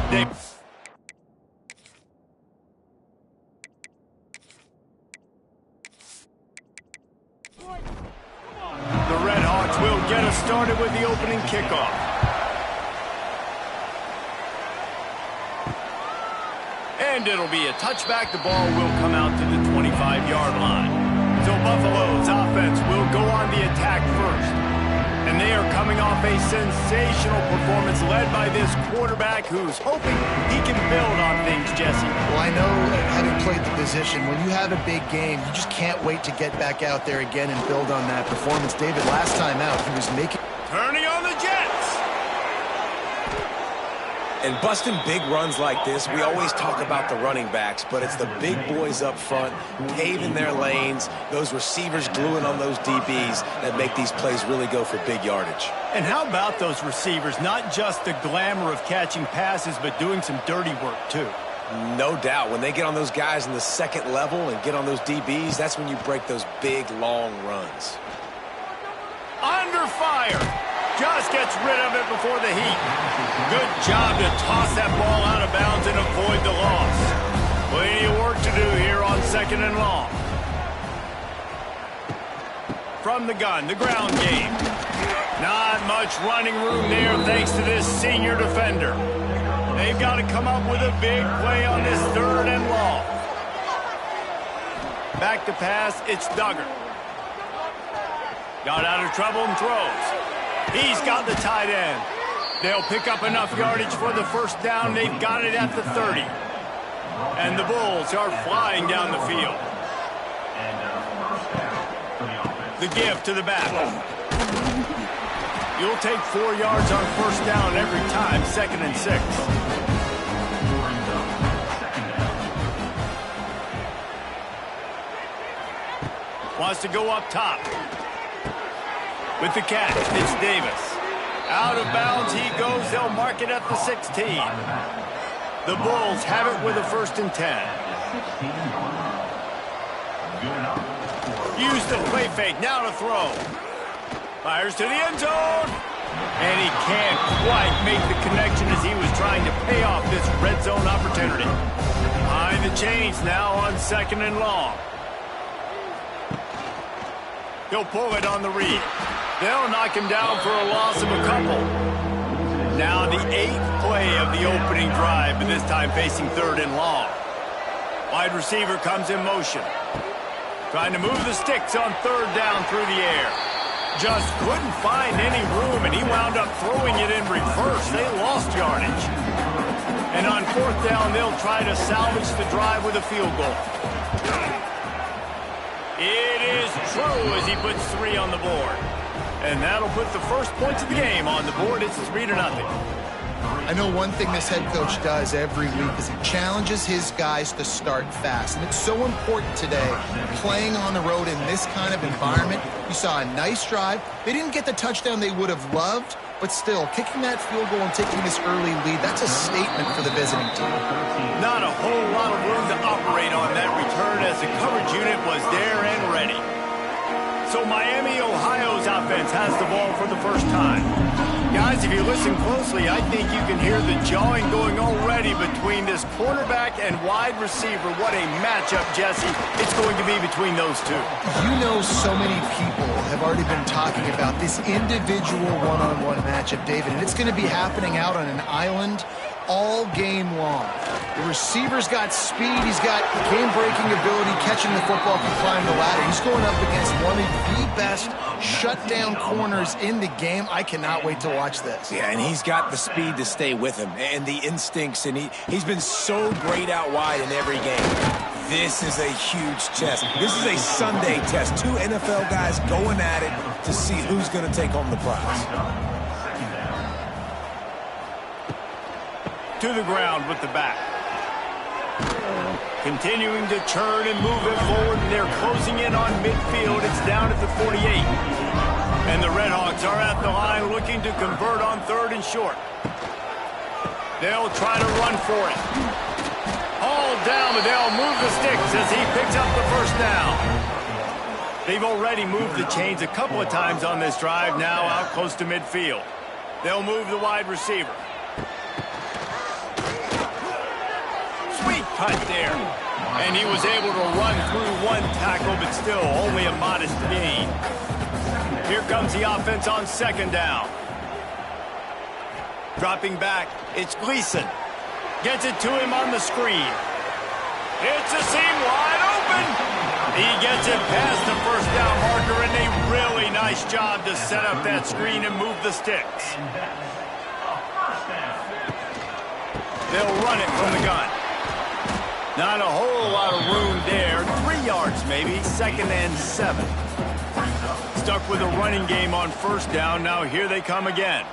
The Red Hawks will get us started with the opening kickoff. And it'll be a touchback. The ball will come out to the 25-yard line. So Buffalo's offense will go on the attack first. And they are coming off a sensational performance led by this quarterback who's hoping he can build on things, Jesse. Well, I know, having played the position, when you have a big game, you just can't wait to get back out there again and build on that performance. David, last time out, he was making... Turning on the Jets. And busting big runs like this, we always talk about the running backs, but it's the big boys up front, paving their lanes, those receivers gluing on those DBs that make these plays really go for big yardage. And how about those receivers? Not just the glamour of catching passes, but doing some dirty work, too. No doubt. When they get on those guys in the second level and get on those DBs, that's when you break those big, long runs. Under fire. Just gets rid of it before the heat. Good job to toss that ball out of bounds and avoid the loss. Plenty of work to do here on 2nd and long. From the gun, the ground game. Not much running room there thanks to this senior defender. They've got to come up with a big play on this 3rd and long. Back to pass, it's Duggar. Got out of trouble and throws. He's got the tight end. They'll pick up enough yardage for the first down. They've got it at the 30. And the Bulls are flying down the field. The give to the back. You'll take 4 yards on first down every time, 2nd and 6. Wants to go up top. With the catch, it's Davis. Out of bounds he goes. They'll mark it at the 16. The Bulls have it with a 1st and 10. Use the play fake. Now to throw. Fires to the end zone. And he can't quite make the connection as he was trying to pay off this red zone opportunity. Behind the chains now on 2nd and long. He'll pull it on the read. They'll knock him down for a loss of a couple. Now the 8th play of the opening drive, but this time facing 3rd and long. Wide receiver comes in motion. Trying to move the sticks on 3rd down through the air. Just couldn't find any room, and he wound up throwing it in reverse. They lost yardage. And on 4th down, they'll try to salvage the drive with a field goal. It is true as he puts 3 on the board. And that'll put the first points of the game on the board. It's 3-0. I know one thing this head coach does every week is he challenges his guys to start fast. And it's so important today, playing on the road in this kind of environment. You saw a nice drive. They didn't get the touchdown they would have loved, but still, kicking that field goal and taking this early lead, that's a statement for the visiting team. Not a whole lot of room to operate on that return as the coverage unit was there and ready. So Miami, Ohio's offense has the ball for the first time. Guys, if you listen closely, I think you can hear the jawing going already between this quarterback and wide receiver. What a matchup, Jesse. It's going to be between those two. You know, so many people have already been talking about this individual one-on-one matchup, David, and it's going to be happening out on an island all game long. The receiver's got speed, he's got game-breaking ability, catching the football, can climb the ladder. He's going up against one of the best shutdown corners in the game. I cannot wait to watch this. Yeah, and he's got the speed to stay with him and the instincts, and he's been so great out wide in every game. This is a huge test. This is a Sunday test. 2 NFL guys going at it to see who's going to take home the prize. To the ground with the back. Continuing to churn and move it forward, and they're closing in on midfield. It's down at the 48. And the Red Hawks are at the line looking to convert on 3rd and short. They'll try to run for it. All down, but they'll move the sticks as he picks up the first down. They've already moved the chains a couple of times on this drive, now out close to midfield. They'll move the wide receiver. cut there. And he was able to run through one tackle, but still only a modest gain. Here comes the offense on second down. Dropping back, it's Gleason. Gets it to him on the screen. It's a seam wide open. He gets it past the first down marker, and a really nice job to set up that screen and move the sticks. They'll run it from the gun. Not a whole lot of room there. 3 yards maybe, 2nd and 7. Stuck with a running game on first down. Now here they come again.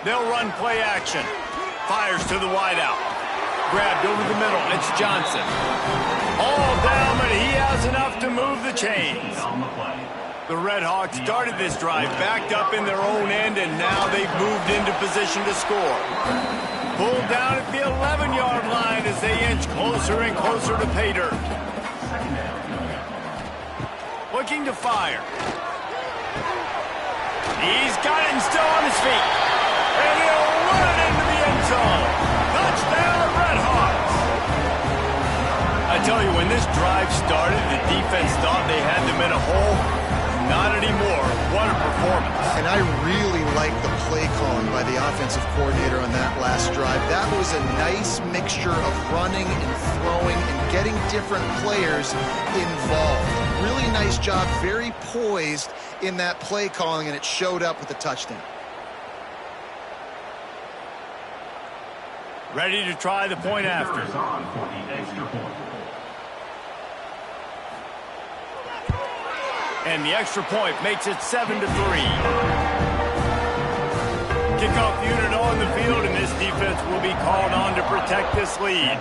They'll run play action. Fires to the wideout. Grabbed over the middle. It's Johnson. All down, but he has enough to move the chains. The Red Hawks started this drive backed up in their own end, and now they've moved into position to score. Pulled down at the 11-yard line as they inch closer and closer to pay dirt. Looking to fire. He's got it and still on his feet. And he'll run it into the end zone. Touchdown, Red Hawks. I tell you, when this drive started, the defense thought they had them in a hole. Not anymore. What a performance. And I really like the play calling by the offensive coordinator on that last drive. That was a nice mixture of running and throwing and getting different players involved. Really nice job, very poised in that play calling, and it showed up with the touchdown. Ready to try the point after. And the extra point makes it 7-3. Kickoff unit on the field, and this defense will be called on to protect this lead.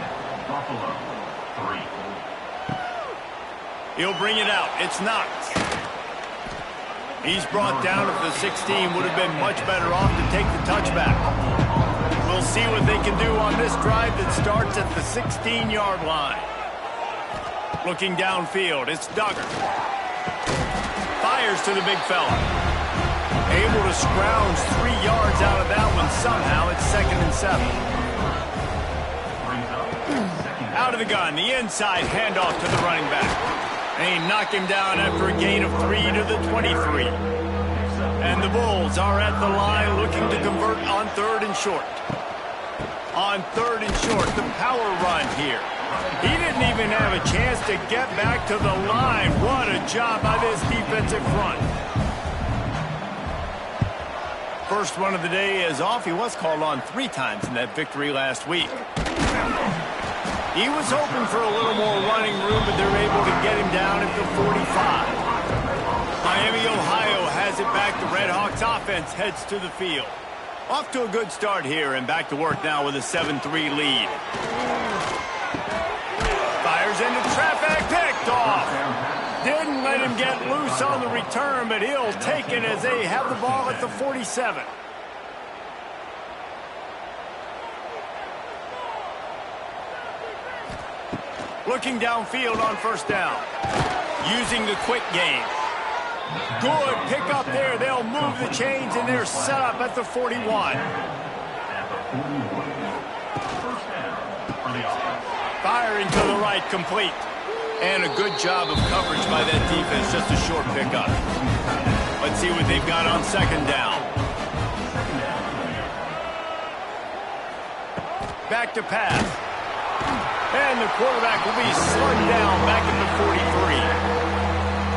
He'll bring it out. It's Knox. He's brought down at the 16. Would have been much better off to take the touchback. We'll see what they can do on this drive that starts at the 16-yard line. Looking downfield, it's Duggar. Fires to the big fella. Able to scrounge 3 yards out of that one somehow. It's 2nd and 7. Out of the gun, the inside handoff to the running back. And he knocked him down after a gain of 3 to the 23. And the Bulls are at the line looking to convert on 3rd and short. On 3rd and short, the power run here. He didn't even have a chance to get back to the line. What a job by this defensive front. First one of the day is off. He was called on 3 times in that victory last week. He was hoping for a little more running room, but they're able to get him down at the 45. Miami, Ohio has it back. The Red Hawks offense heads to the field. Off to a good start here, and back to work now with a 7-3 lead. Fires into traffic, picked off. Didn't let him get loose on the return, but he'll take it as they have the ball at the 47. Looking downfield on first down. Using the quick game. Good pick up there. They'll move the chains, and they're set up at the 41. Firing to the right, complete. And a good job of coverage by that defense. Just a short pickup. Let's see what they've got on second down. Back to pass. And the quarterback will be slugged down back at the 43.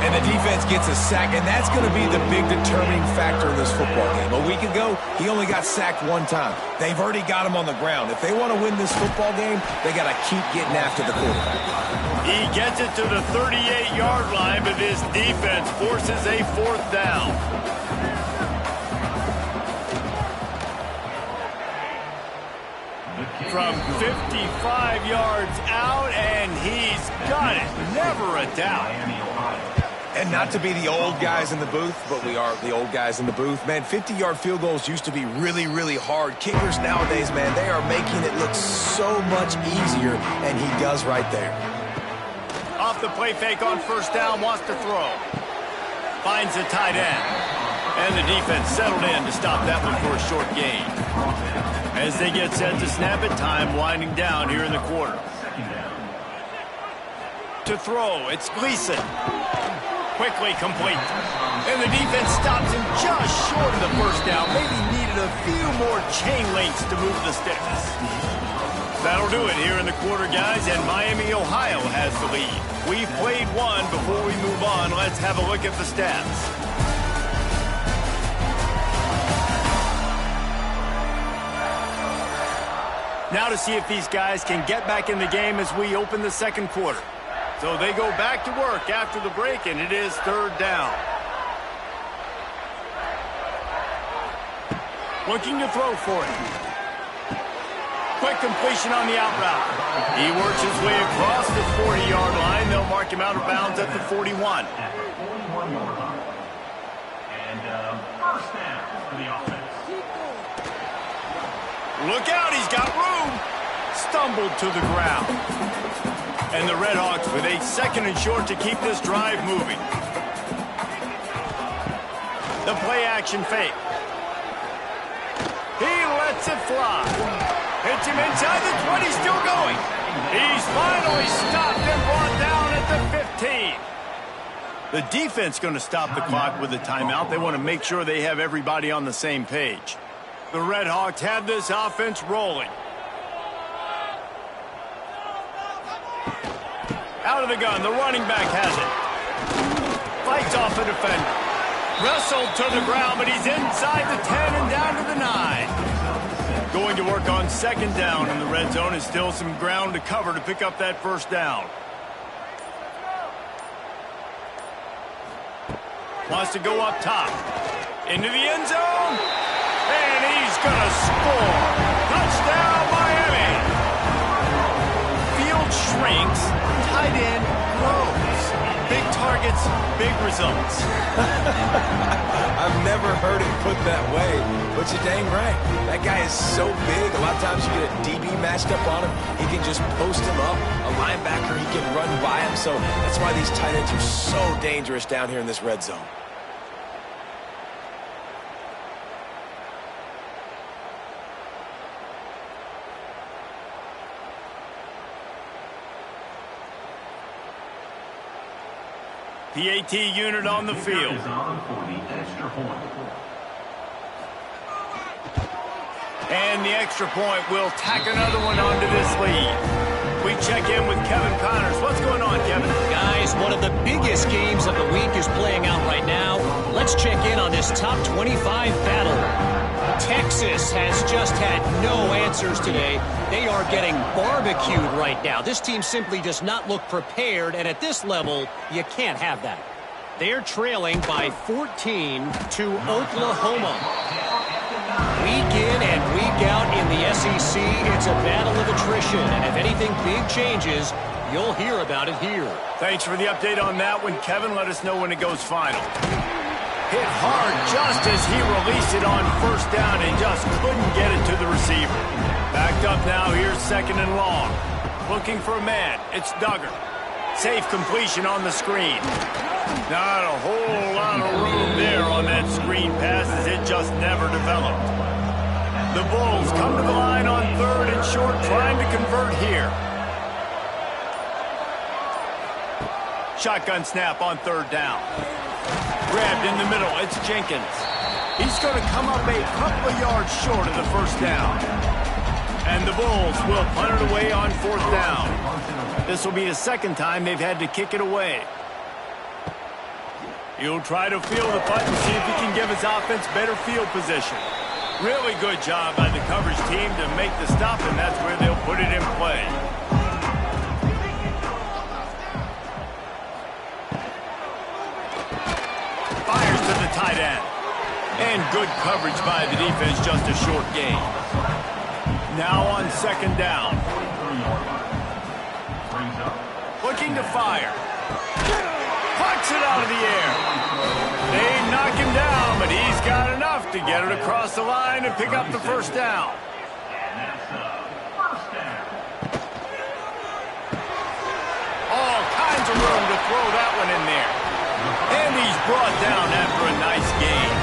And the defense gets a sack, and that's going to be the big determining factor in this football game. A week ago, he only got sacked 1 time. They've already got him on the ground. If they want to win this football game, they got to keep getting after the quarterback. He gets it to the 38-yard line, but this defense forces a 4th down. From 55 yards out, and he's got it. Never a doubt. And not to be the old guys in the booth, but we are the old guys in the booth. Man, 50-yard field goals used to be really, really hard. Kickers nowadays, man, they are making it look so much easier, and he does right there. Off the play fake on first down, wants to throw. Finds the tight end. And the defense settled in to stop that one for a short gain. As they get set to snap it, time winding down here in the quarter. To throw, it's Gleason. Quickly complete. And the defense stops him just short of the first down. Maybe needed a few more chain links to move the sticks. That'll do it here in the quarter, guys, and Miami, Ohio has the lead. We've played one. Before we move on, let's have a look at the stats. Now to see if these guys can get back in the game as we open the second quarter. So they go back to work after the break, and it is third down. Looking to throw for it. Quick completion on the out route. He works his way across the 40-yard line. They'll mark him out of bounds at the 41. At the 41-yard line. And first down for the offense. Look out, he's got room. Stumbled to the ground. And the Redhawks with a second and short to keep this drive moving. The play action fake. He lets it fly. Hits him inside the 20, still going. He's finally stopped and brought down at the 15. The defense going to stop the clock with a timeout. They want to make sure they have everybody on the same page. The Redhawks have this offense rolling. Out of the gun, the running back has it. Fights off a defender. Wrestled to the ground, but he's inside the 10 and down to the 9. Going to work on second down in the red zone. Is still some ground to cover to pick up that first down. Wants to go up top. Into the end zone. And he's going to score. Touchdown, Miami. Field shrinks. Tight end grows. Big targets, big results. I've never heard it put that way, but you're dang right. That guy is so big. A lot of times you get a DB matched up on him. He can just post him up. A linebacker, he can run by him. So that's why these tight ends are so dangerous down here in this red zone. PAT unit on the field. And the extra point will tack another one onto this lead. We check in with Kevin Connors. What's going on, Kevin? Guys, one of the biggest games of the week is playing out right now. Let's check in on this top 25 battle. Texas has just had no answers today. They are getting barbecued right now. This team simply does not look prepared, and at this level, you can't have that. They're trailing by 14 to Oklahoma. Week in and week out in the SEC, it's a battle of attrition, and if anything big changes, you'll hear about it here. Thanks for the update on that one, Kevin. Let us know when it goes final. Hit hard just as he released it on first down and just couldn't get it to the receiver. Backed up now, here's second and long. Looking for a man, it's Duggar. Safe completion on the screen. Not a whole lot of room there on that screen pass as it just never developed. The Bulls come to the line on third and short, trying to convert here. Shotgun snap on third down. Grabbed in the middle, it's Jenkins. He's going to come up a couple of yards short of the first down. And the Bulls will punt it away on fourth down. This will be the second time they've had to kick it away. He'll try to field the punt and see if he can give his offense better field position. Really good job by the coverage team to make the stop, and that's where they'll put it in play. Fires to the tight end. And good coverage by the defense, just a short gain. Now on second down. Looking to fire. Pucks it out of the air. They knock him down, but he's got enough to get it across the line and pick up the first down. All kinds of room to throw that one in there. And he's brought down after a nice gain.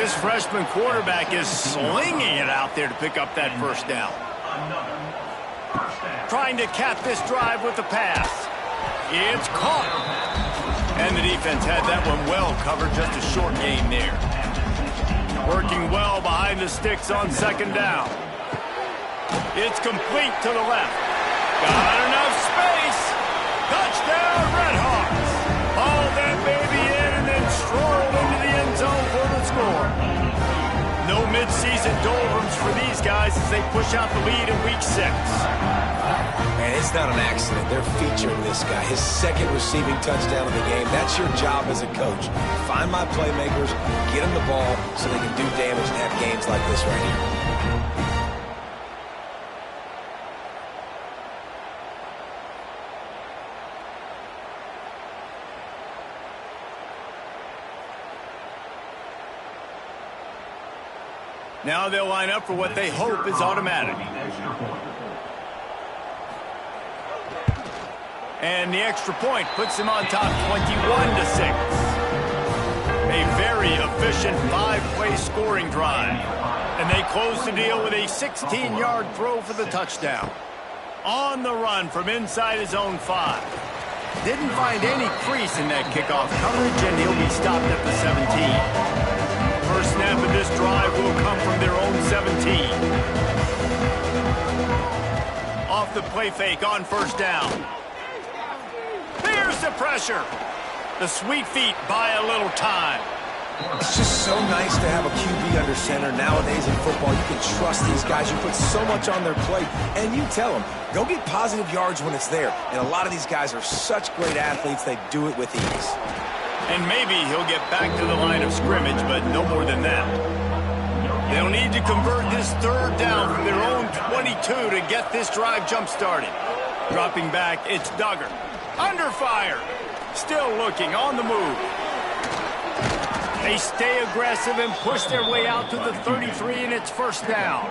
This freshman quarterback is slinging it out there to pick up that first down. Trying to cap this drive with the pass. It's caught. And the defense had that one well covered, just a short gain there. Working well behind the sticks on second down. It's complete to the left. Got enough space. Touchdown, Redhawks. Haul that baby in and then stroll into the end zone for the score. No midseason doldrums for these guys as they push out the lead in week 6. Man, it's not an accident. They're featuring this guy. His second receiving touchdown of the game. That's your job as a coach. Find my playmakers, get them the ball so they can do damage and have games like this right here. Now they'll line up for what they hope is automatic. And the extra point puts them on top 21-6. A very efficient 5-play scoring drive. And they close the deal with a 16-yard throw for the touchdown. On the run from inside his own 5. Didn't find any crease in that kickoff coverage, and he'll be stopped at the 17. First snap of this drive will come from their own 17. Off the play fake on first down. There's the pressure. The sweet feet buy a little time. It's just so nice to have a QB under center. Nowadays in football, you can trust these guys. You put so much on their plate, and you tell them, go get positive yards when it's there. And a lot of these guys are such great athletes, they do it with ease. And maybe he'll get back to the line of scrimmage, but no more than that. They'll need to convert this third down from their own 22 to get this drive jump-started. Dropping back, it's Duggar. Under fire. Still looking, on the move. They stay aggressive and push their way out to the 33, and it's first down.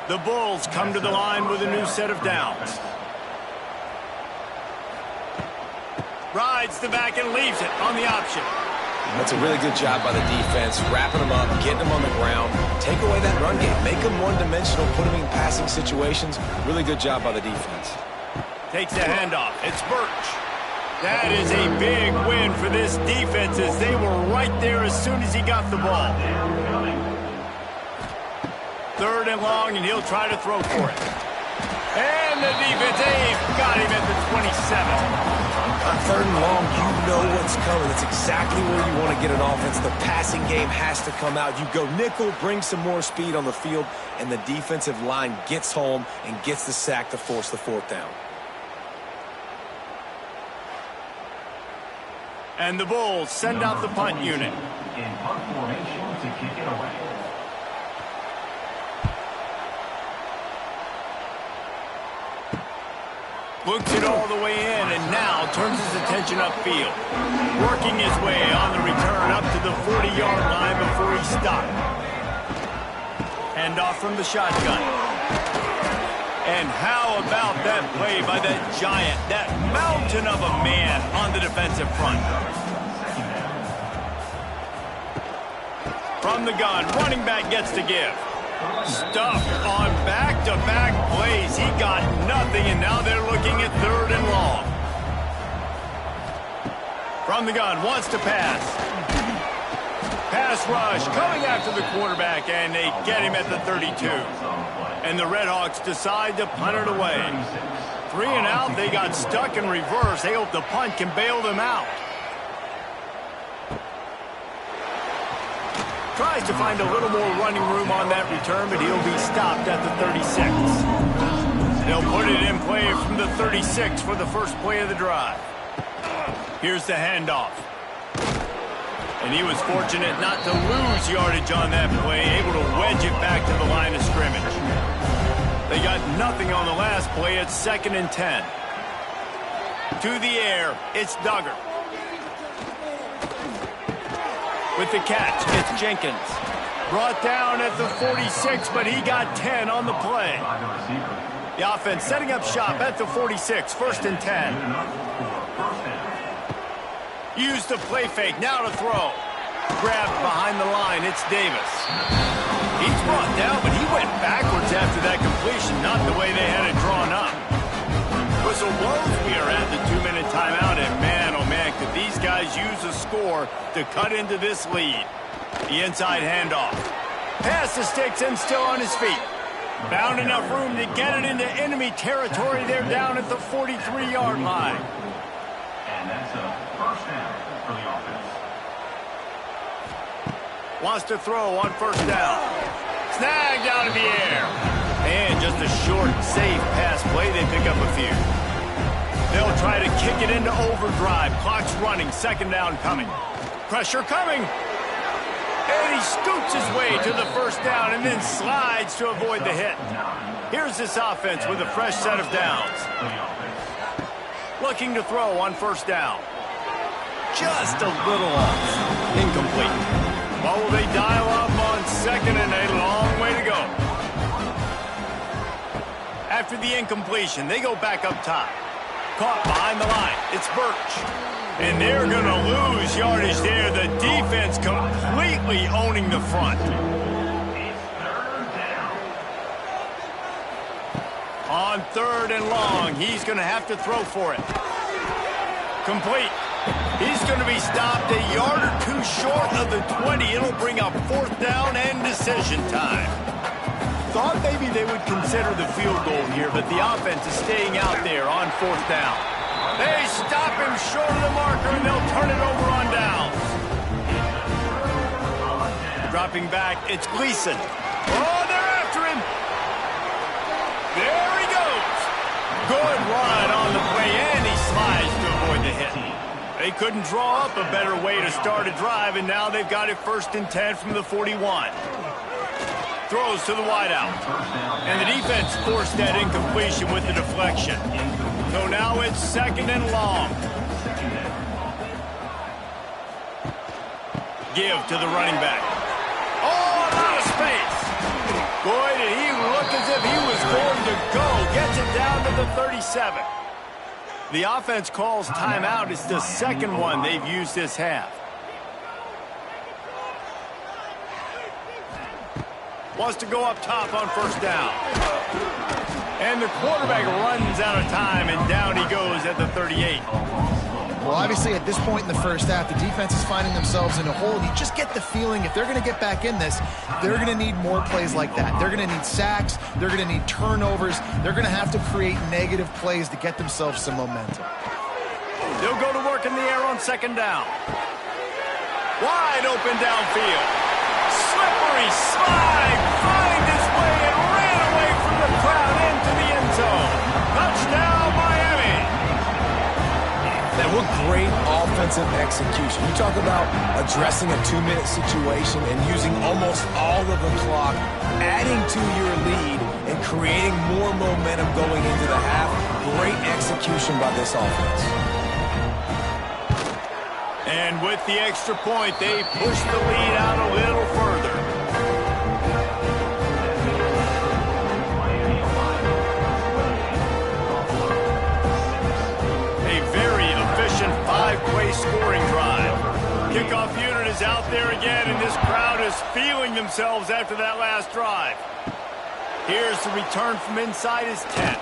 The Bulls come to the line with a new set of downs. Rides the back and leaves it on the option. That's a really good job by the defense, wrapping them up, getting them on the ground. Take away that run game. Make them one-dimensional, put them in passing situations. Really good job by the defense. Takes the handoff. It's Birch. That is a big win for this defense as they were right there as soon as he got the ball. Third and long, and he'll try to throw for it. And the defense, they've got him at the 27. On third and long, you know what's coming. It's exactly where you want to get an offense. The passing game has to come out. You go nickel, bring some more speed on the field, and the defensive line gets home and gets the sack to force the fourth down. And the Bulls send out the punt unit. In punt formation to kick it away. Looks it all the way in and now turns his attention upfield. Working his way on the return up to the 40-yard line before he stopped. Handoff from the shotgun. And how about that play by that giant, that mountain of a man on the defensive front? From the gun, running back gets to give. Stuffed on back-to-back plays. He got nothing, and now they're looking at third and long. From the gun, wants to pass. Pass rush, coming after the quarterback, and they get him at the 32. And the Redhawks decide to punt it away. 3 and out, they got stuck in reverse. They hope the punt can bail them out. Tries to find a little more running room on that return, but he'll be stopped at the 36. They'll put it in play from the 36 for the first play of the drive. Here's the handoff. And he was fortunate not to lose yardage on that play, able to wedge it back to the line of scrimmage. They got nothing on the last play. It's 2nd and 10. To the air, it's Duggar. With the catch, it's Jenkins. Brought down at the 46, but he got 10 on the play. The offense setting up shop at the 46, 1st and 10. Use the play fake, now to throw. Grabbed behind the line, it's Davis. He's brought down, but he went backwards after that completion, not the way they had it drawn up. Whistle blows, we are at the 2-minute timeout, and man, oh man, could these guys use a score to cut into this lead. The inside handoff. Pass the sticks and still on his feet. Found enough room to get it into enemy territory. They're down at the 43-yard line. And that's a first down for the offense. Wants to throw on first down. Snagged out of the air. And just a short, safe pass play. They pick up a few. They'll try to kick it into overdrive. Clock's running. Second down coming. Pressure coming. And he scoots his way to the first down and then slides to avoid the hit. Here's this offense with a fresh set of downs. Looking to throw on first down. Just a little off. Incomplete. What will they dial up on second and a long way to go? After the incompletion, they go back up top. Caught behind the line. It's Birch. And they're going to lose yardage there. The defense completely owning the front. On third and long, he's going to have to throw for it. Complete. He's going to be stopped a yard or two short of the 20. It'll bring up fourth down and decision time. Thought maybe they would consider the field goal here, but the offense is staying out there on fourth down. They stop him short of the marker, and they'll turn it over on downs. Dropping back, it's Gleason. Oh, they're after him. There he goes. Good run on the play, and he slides to avoid the hit. They couldn't draw up a better way to start a drive, and now they've got it 1st and 10 from the 41. Throws to the wideout. And the defense forced that incompletion with the deflection. So now it's second and long. Give to the running back. Oh, a lot of space. Boy, did he look as if he was going to go. Gets it down to the 37. The offense calls timeout. It's the second one they've used this half. Wants to go up top on first down. And the quarterback runs out of time, and down he goes at the 38. Well, obviously, at this point in the first half, the defense is finding themselves in a hole. You just get the feeling if they're going to get back in this, they're going to need more plays like that. They're going to need sacks. They're going to need turnovers. They're going to have to create negative plays to get themselves some momentum. They'll go to work in the air on second down. Wide open downfield. Slippery slide. Find his way and ran away from the crowd into the end zone. Touchdown, Miami. And what great offensive execution. You talk about addressing a 2-minute situation and using almost all of the clock, adding to your lead and creating more momentum going into the half. Great execution by this offense. And with the extra point, they push the lead out a little further. A very efficient 5-play scoring drive. Kickoff unit is out there again, and this crowd is feeling themselves after that last drive. Here's the return from inside his 10.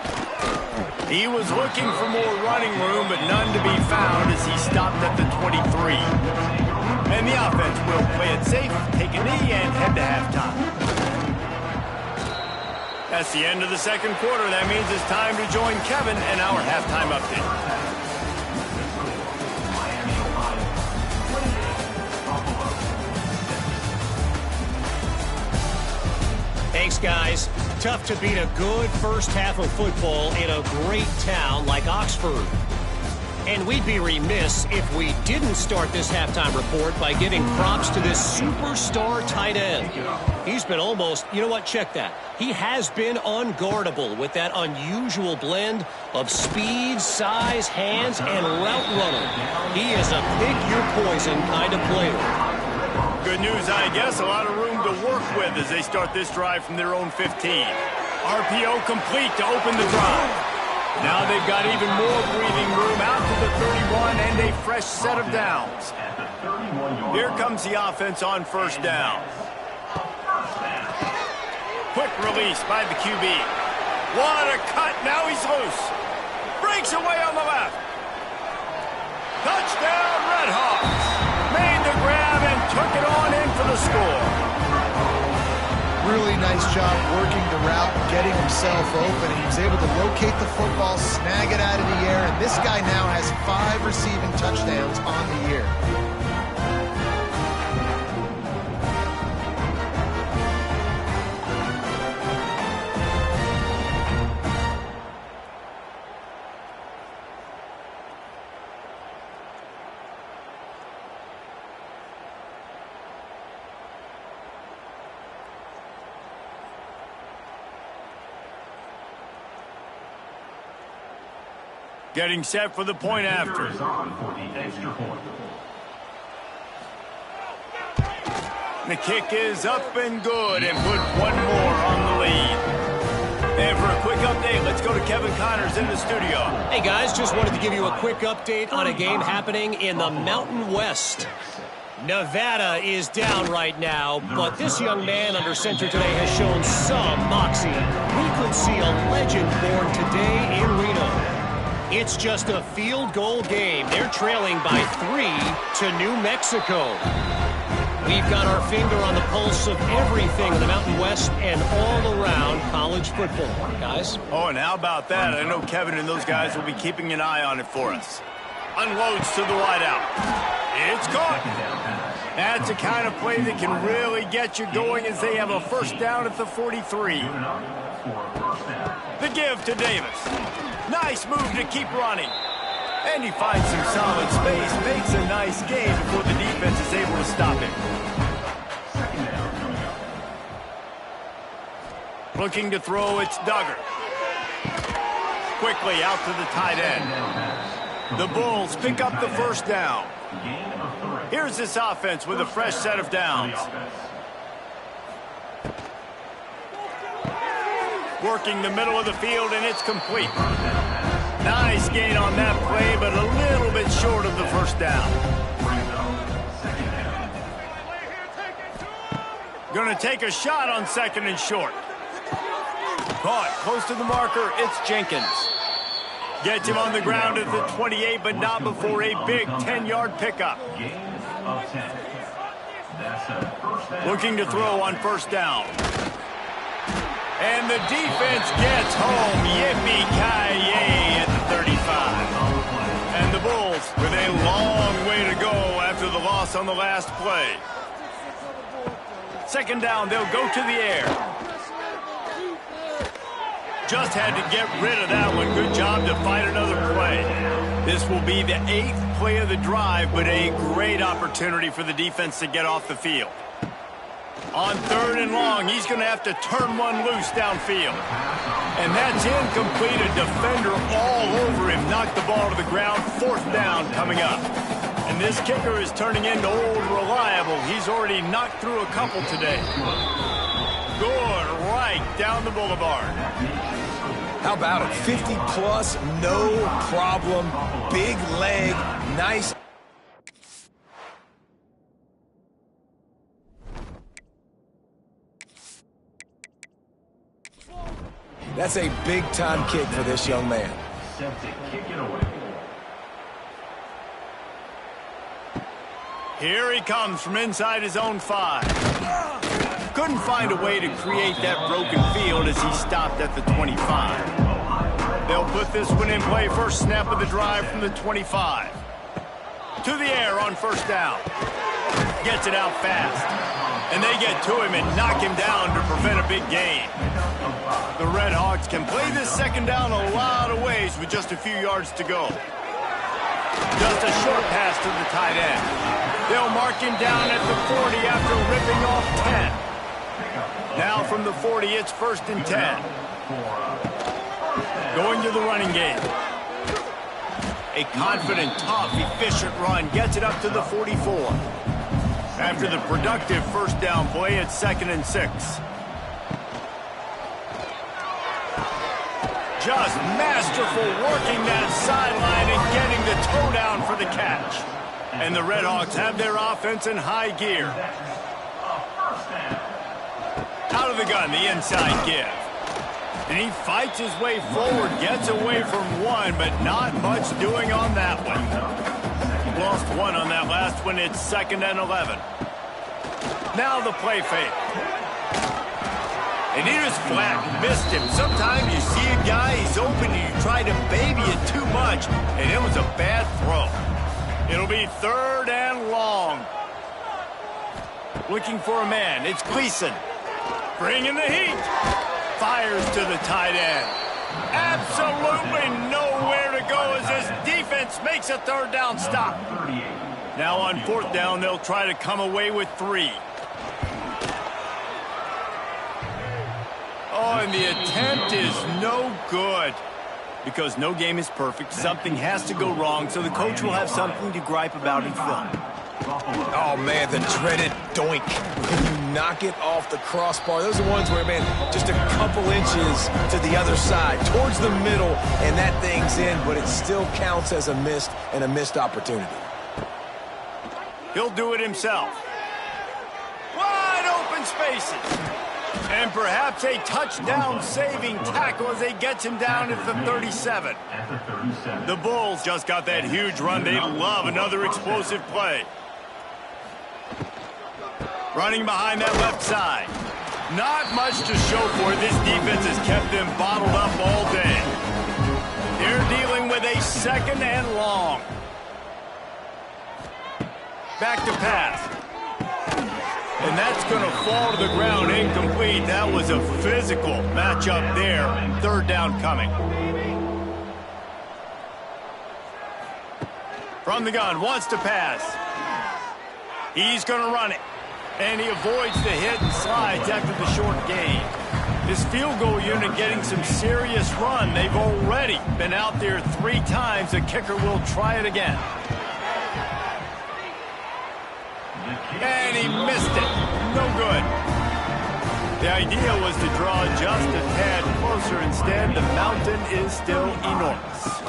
He was looking for more running room, but none to be found as he stopped at the 23. And the offense will play it safe, take a knee, and head to halftime. That's the end of the second quarter. That means it's time to join Kevin and our halftime update. Thanks, guys. Tough to beat a good first half of football in a great town like Oxford. And we'd be remiss if we didn't start this halftime report by giving props to this superstar tight end. He's been almost, you know what, check that. He has been unguardable with that unusual blend of speed, size, hands, and route runner. He is a pick-your-poison kind of player. Good news, I guess. A lot of room to work with as they start this drive from their own 15. RPO complete to open the drive. Now they've got even more breathing room out to the 31 and a fresh set of downs. Here comes the offense on first down. Quick release by the QB. What a cut. Now he's loose. Breaks away on the left. Touchdown, Red Hawks. Made the grab and took it on in for the score. Really nice job working the route, getting himself open. He was able to locate the football, snag it out of the air, and this guy now has 5 receiving touchdowns on the year. Getting set for the point after. The kick is up and good and put one more on the lead. And for a quick update, let's go to Kevin Connors in the studio. Hey guys, just wanted to give you a quick update on a game happening in the Mountain West. Nevada is down right now, but this young man under center today has shown some moxie. We could see a legend born today in Reno. It's just a field goal game. They're trailing by 3 to New Mexico. We've got our finger on the pulse of everything in the Mountain West and all around college football, guys. Oh, and how about that? I know Kevin and those guys will be keeping an eye on it for us. Unloads to the wideout. It's caught. That's the kind of play that can really get you going as they have a first down at the 43. The give to Davis. Nice move to keep running. And he finds some solid space, makes a nice gain before the defense is able to stop him. Looking to throw, it's Duggar. Quickly out to the tight end. The Bulls pick up the first down. Here's this offense with a fresh set of downs. Working the middle of the field, and it's complete. Nice gain on that play, but a little bit short of the first down. Going to take a shot on second and short. Caught close to the marker, it's Jenkins. Gets him on the ground at the 28, but not before a big 10-yard pickup. Looking to throw on first down. And the defense gets home. Yippee-ki-yay at the 35. And the Bulls with a long way to go after the loss on the last play. Second down, they'll go to the air. Just had to get rid of that one. Good job to fight another play. This will be the 8th play of the drive, but a great opportunity for the defense to get off the field. On third and long, he's going to have to turn one loose downfield. And that's incomplete. A defender all over him. Knocked the ball to the ground. Fourth down coming up. And this kicker is turning into old reliable. He's already knocked through a couple today. Good right down the boulevard. How about it? 50-plus, no problem. Big leg, nice. That's a big-time kick for this young man. Here he comes from inside his own 5. Couldn't find a way to create that broken field as he stopped at the 25. They'll put this one in play first snap of the drive from the 25. To the air on first down. Gets it out fast. And they get to him and knock him down to prevent a big gain. The Red Hawks can play this second down a lot of ways with just a few yards to go. Just a short pass to the tight end. They'll mark him down at the 40 after ripping off 10. Now from the 40, it's first and 10. Going to the running game. A confident, tough, efficient run gets it up to the 44. After the productive first down play, it's second and 6. Just masterful working that sideline and getting the toe down for the catch. And the Redhawks have their offense in high gear. Out of the gun, the inside give. And he fights his way forward, gets away from one, but not much doing on that one. Lost one on that last one. It's 2nd and 11. Now the play fake. And he just flat missed him. Sometimes you see a guy, he's open, and you try to baby it too much, and it was a bad throw. It'll be 3rd and long. Looking for a man. It's Gleason. Bringing the heat. Fires to the tight end. Absolutely nowhere to go as this defense makes a 3rd down stop. Now on 4th down, they'll try to come away with 3. Oh, and the attempt is no good. Because no game is perfect, something has to go wrong, so the coach will have something to gripe about in film. Oh, man, the dreaded doink. When you knock it off the crossbar, those are ones where, man, just a couple inches to the other side, towards the middle, and that thing's in, but it still counts as a missed opportunity. He'll do it himself. Wide open spaces. And perhaps a touchdown-saving tackle as they get him down at the 37. The Bulls just got that huge run. They love another explosive play. Running behind that left side. Not much to show for it. This defense has kept them bottled up all day. They're dealing with a 2nd and long. Back to pass. And that's going to fall to the ground incomplete. That was a physical matchup there. 3rd down coming. From the gun, wants to pass. He's going to run it. And he avoids the hit and slides after the short gain. This field goal unit getting some serious run. They've already been out there 3 times. The kicker will try it again. And he missed it. No good. The idea was to draw just a tad closer. Instead, the mountain is still enormous.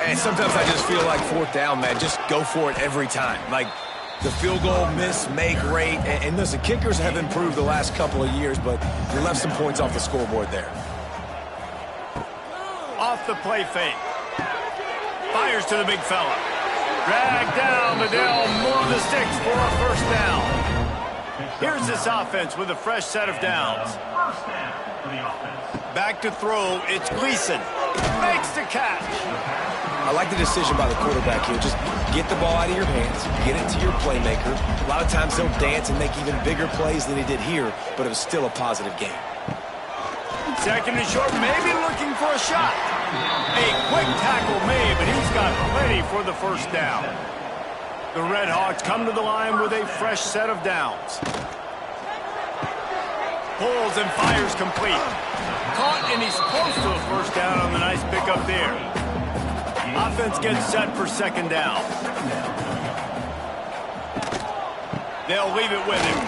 And sometimes I just feel like 4th down, man. Just go for it every time. Like the field goal miss, make rate. And listen, kickers have improved the last couple of years, but you left some points off the scoreboard there. Off the play fake. Fires to the big fella. Drag down Liddell, move the sticks for a 1st down. Here's this offense with a fresh set of downs. Back to throw, it's Gleason. Makes the catch. I like the decision by the quarterback here. Just get the ball out of your hands, get it to your playmaker. A lot of times he'll dance and make even bigger plays than he did here, but it was still a positive game. 2nd and short, maybe looking for a shot. A quick tackle made, but he's got plenty for the 1st down. The Redhawks come to the line with a fresh set of downs. Pulls and fires complete. Caught, and he's close to a 1st down on the nice pickup there. Offense gets set for 2nd down. They'll leave it with him.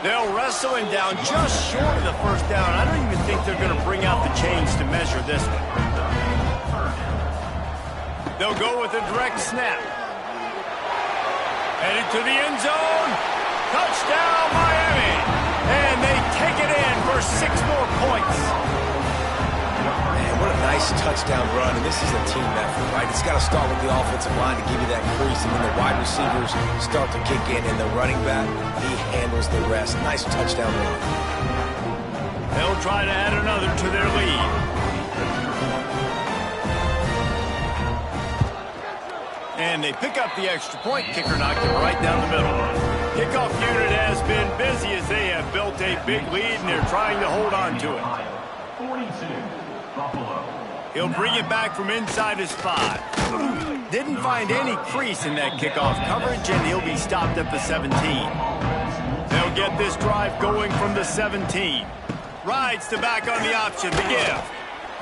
They'll wrestle him down just short of the 1st down. I don't even think they're going to bring out the chains to measure this one. They'll go with a direct snap. Headed to the end zone. Touchdown, Miami. And they take it in for 6 more points. Man, what a nice touchdown run. And this is a team effort, right? It's got to start with the offensive line to give you that crease, and then the wide receivers start to kick in, and the running back, he handles the rest. Nice touchdown run. They'll try to add another to their lead. And they pick up the extra point. Kicker knocked it right down the middle. Kickoff unit has been busy as they have built a big lead, and they're trying to hold on to it. 42, Buffalo. He'll bring it back from inside his 5. Didn't find any crease in that kickoff coverage, and he'll be stopped at the 17. They'll get this drive going from the 17. Rides to back on the option, the give.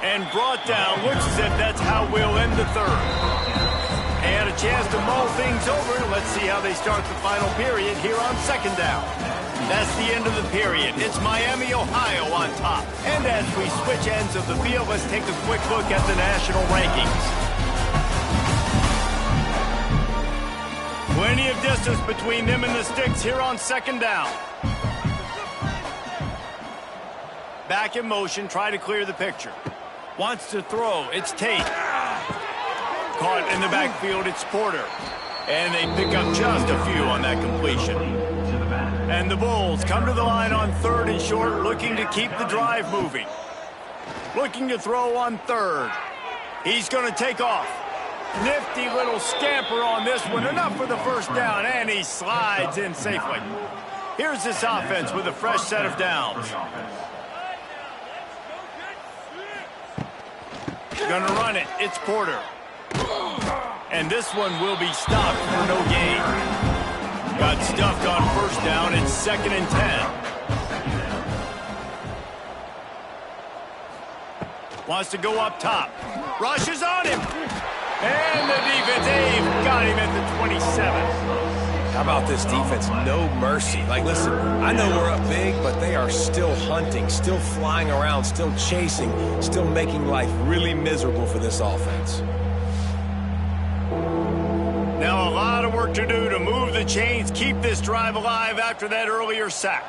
And brought down. Looks as if that's how we'll end the 3rd. And a chance to mull things over. Let's see how they start the final period here on 2nd down. That's the end of the period. It's Miami, Ohio on top. And as we switch ends of the field, let's take a quick look at the national rankings. Plenty of distance between them and the sticks here on second down. Back in motion, try to clear the picture. Wants to throw, it's Tate. Caught in the backfield, it's Porter. And they pick up just a few on that completion. And the Bulls come to the line on third and short, looking to keep the drive moving. Looking to throw on third. He's going to take off. Nifty little scamper on this one. Enough for the first down, and he slides in safely. Here's this offense with a fresh set of downs. Gonna run it. It's Porter. And this one will be stopped for no gain. Got stuffed on first down. It's 2nd and 10. Wants to go up top. Rushes on him. And the defense, they've got him at the 27. How about this defense? No mercy. Like, listen, I know we're up big, but they are still hunting, still flying around, still chasing, still making life really miserable for this offense. Now a lot of work to do to move the chains, keep this drive alive after that earlier sack.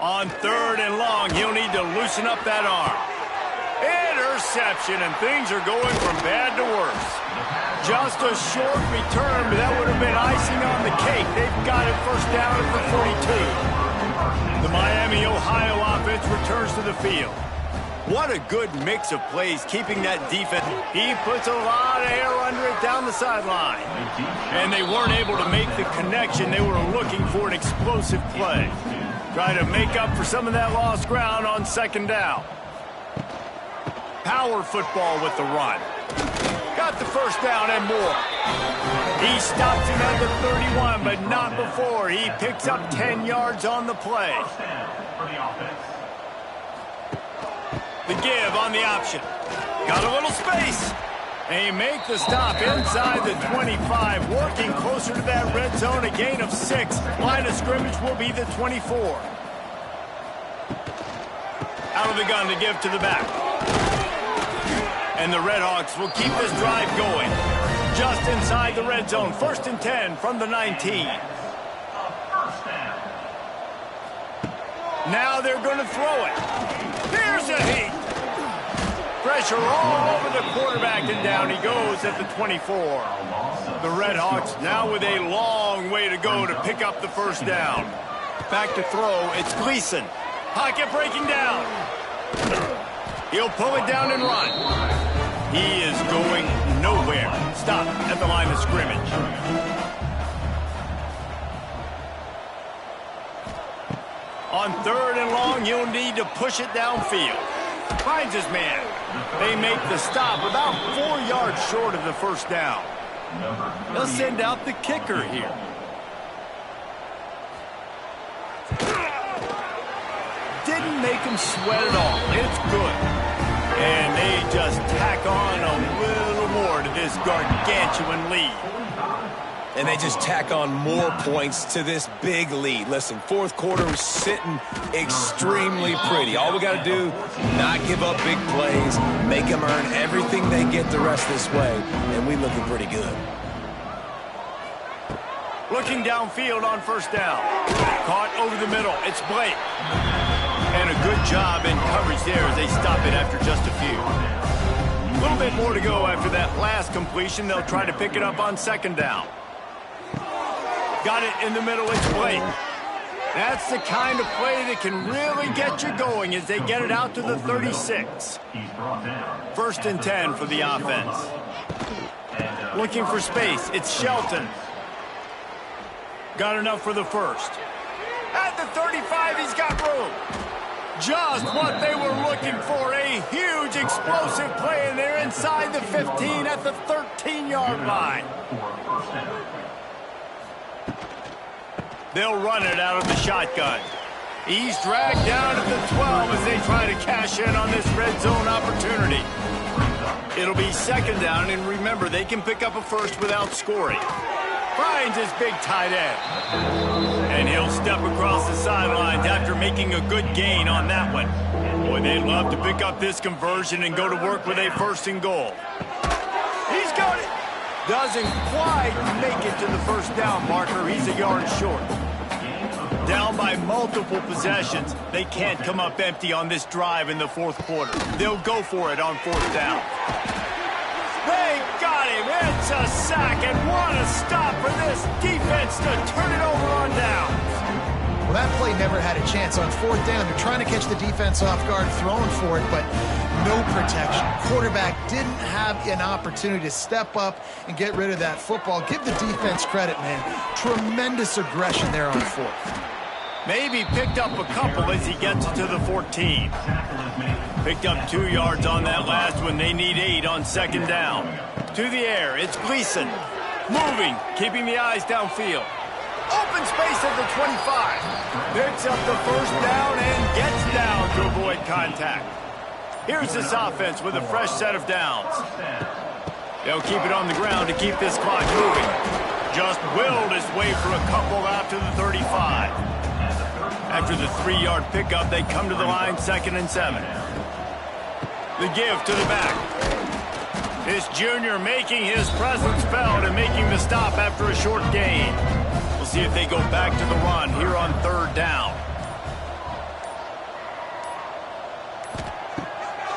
On third and long, he'll need to loosen up that arm. Interception, and things are going from bad to worse. Just a short return, but that would have been icing on the cake. They've got it first down at the 42. The Miami, Ohio offense returns to the field. What a good mix of plays, keeping that defense. He puts a lot of air under it down the sideline. And they weren't able to make the connection. They were looking for an explosive play. Try to make up for some of that lost ground on second down. Power football with the run. Got the first down and more. He stops him at the 31, but not before. He picks up 10 yards on the play. The give on the option. Got a little space. They make the stop inside the 25, working closer to that red zone, a gain of 6. Line of scrimmage will be the 24. Out of the gun to give to the back. And the Redhawks will keep this drive going. Just inside the red zone. 1st and 10 from the 19. Now they're going to throw it. Here's a heat. Pressure all over the quarterback, and down he goes at the 24. The Redhawks now with a long way to go to pick up the first down. Back to throw. It's Gleason. Pocket breaking down. He'll pull it down and run. He is going nowhere. Stop at the line of scrimmage. On third and long, he'll need to push it downfield. Finds his man. They make the stop about 4 yards short of the first down. They'll send out the kicker here. Didn't make him sweat at all. It's good. And they just tack on a little more to this gargantuan lead. And they just tack on more points to this big lead. Listen, fourth quarter was sitting extremely pretty. All we got to do, not give up big plays, make them earn everything they get the rest of this way, and we looking pretty good. Looking downfield on first down. Caught over the middle. It's Blake. And a good job in coverage there as they stop it after just a few. A little bit more to go after that last completion. They'll try to pick it up on second down. Got it in the middle. It's Blake. That's the kind of play that can really get you going as they get it out to the 36. 1st and 10 for the offense. Looking for space. It's Shelton. Got enough for the first. At the 35, he's got room. Just what they were looking for. A huge explosive play, and they're inside the 15 at the 13-yard line. They'll run it out of the shotgun. He's dragged down to the 12 as they try to cash in on this red zone opportunity. It'll be second down, and remember, they can pick up a first without scoring. Finds his big tight end. And he'll step across the sidelines after making a good gain on that one. Boy, they'd love to pick up this conversion and go to work with a 1st and goal. He's got it. Doesn't quite make it to the first down marker. He's a yard short. Down by multiple possessions. They can't come up empty on this drive in the 4th quarter. They'll go for it on 4th down. They got him. It's a sack, and what a stop for this defense to turn it over on downs. Well, that play never had a chance on 4th down. They're trying to catch the defense off guard, throwing for it, but no protection. Quarterback didn't have an opportunity to step up and get rid of that football. Give the defense credit, man. Tremendous aggression there on 4th. Maybe picked up a couple as he gets to the 14. Picked up 2 yards on that last one. They need 8 on 2nd down. To the air, it's Gleason. Moving, keeping the eyes downfield. Open space at the 25. Picks up the 1st down and gets down to avoid contact. Here's this offense with a fresh set of downs. They'll keep it on the ground to keep this clock moving. Just willed his way for a couple out to the 35. After the 3-yard pickup, they come to the line 2nd and 7. The give to the back. This junior making his presence felt and making the stop after a short gain. We'll see if they go back to the run here on 3rd down.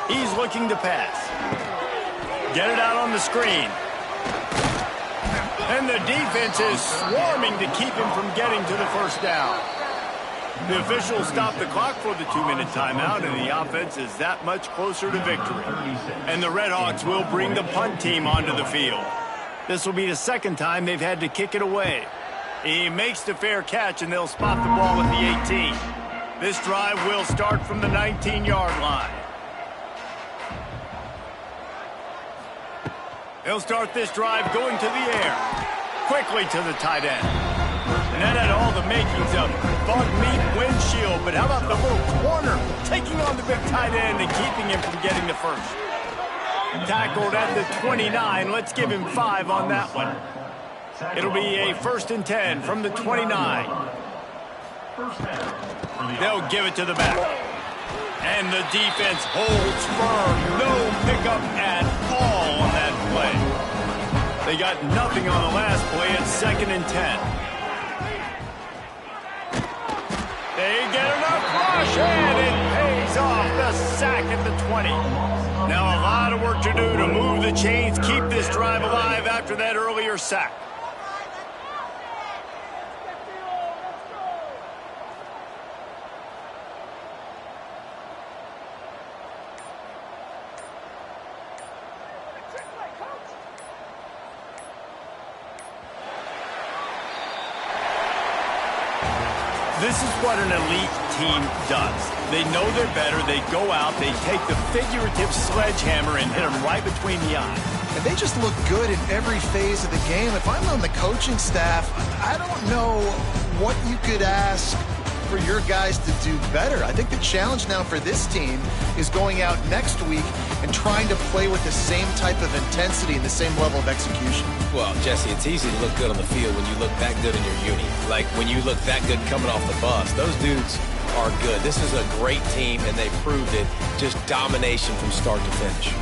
He's looking to pass. Get it out on the screen. And the defense is swarming to keep him from getting to the 1st down. The officials stop the clock for the 2-minute timeout, and the offense is that much closer to victory. And the Redhawks will bring the punt team onto the field. This will be the 2nd time they've had to kick it away. He makes the fair catch, and they'll spot the ball at the 18. This drive will start from the 19-yard line. They'll start this drive going to the air. Quickly to the tight end. And that had all the makings of bug meat windshield, but how about the little corner taking on the big tight end and keeping him from getting the 1st? Tackled at the 29. Let's give him 5 on that one. It'll be a 1st and 10 from the 29. They'll give it to the back. And the defense holds firm. No pickup at all on that play. They got nothing on the last play. It's 2nd and 10. They get enough rush, and it pays off. The sack at the 20. Now a lot of work to do to move the chains, keep this drive alive after that earlier sack. This is what an elite team does. They know they're better. They go out. They take the figurative sledgehammer and hit them right between the eyes. And they just look good in every phase of the game. If I'm on the coaching staff, I don't know what you could ask for your guys to do better. I think the challenge now for this team is going out next week and trying to play with the same type of intensity and the same level of execution. Well, Jesse, it's easy to look good on the field when you look that good in your uni. Like when you look that good coming off the bus. Those dudes are good. This is a great team, and they proved it. Just domination from start to finish.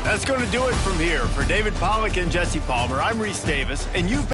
That's going to do it from here. For David Pollack and Jesse Palmer, I'm Reese Davis, and you've been